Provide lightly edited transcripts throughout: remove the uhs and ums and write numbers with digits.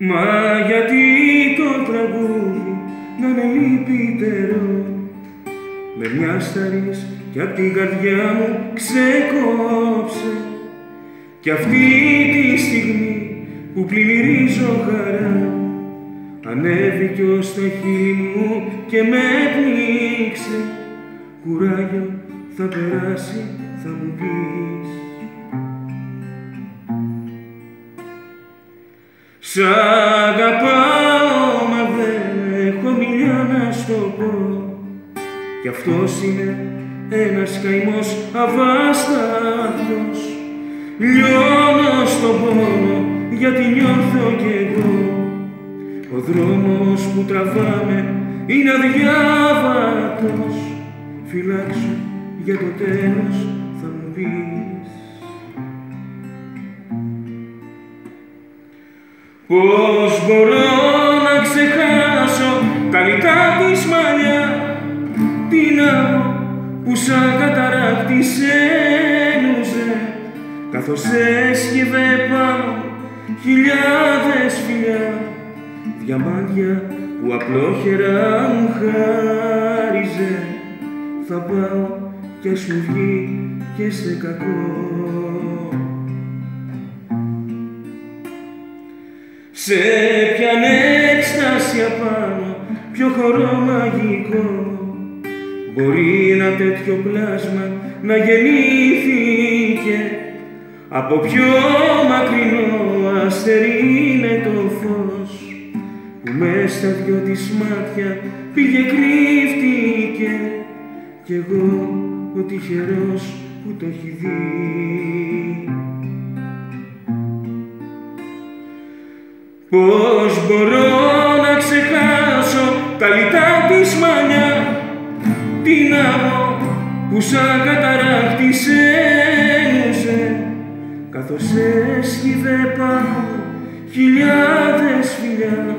Μα γιατί το τραγούδι να είναι λυπητερό, με μια σταρής κι απ' την καρδιά μου ξεκόψε, κι αυτή τη στιγμή που πλημμυρίζω χαρά ανέβηκε ως τα χείλη μου και με πνίξε. Κουράγιο θα περάσει, θα μου πεις. Σ' αγαπάω μα δεν έχω μιλιά να στο πω, κι αυτός είναι ένας καημός αβάσταχτος. Λιώνω στον πόνο γιατί νιώθω κι εγώ, ο δρόμος που τραβάμε είναι αδιάβατος. Φυλάξου για το τέλος θα μου πεις. Πώς μπορώ να ξεχάσω τα λιτά της μαλλιά, την άμμο που σαν καταράκτη ένουζε, καθώς έσχυβε πάνω χιλιάδες φιλιά, διαμάντια που απλόχερα μου χάριζε. Θα πάω κι ας μου βγει και σε κακό. Σε ποιαν έκσταση απάνω, ποιο χορό μαγικό, μπορεί ένα τέτοιο πλάσμα να γεννήθηκε, από πιο μακρινό αστέρι είναι το φως, που μες στα δυο της μάτια πήγε κρύφτηκε, κι εγώ ο τυχερός που το έχει δει. Πώς μπορώ να ξεχάσω τα λιτά της μαλλιά, την άμμο που σαν καταράκτη ένουζε, καθώς έσχυβε πάνω χιλιάδες φιλιά,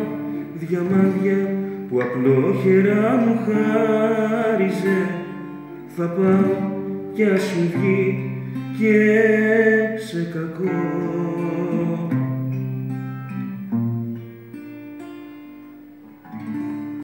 διαμάντια που απλόχερα μου χάριζε. Θα πάω κι ας μου βγει και σε κακό.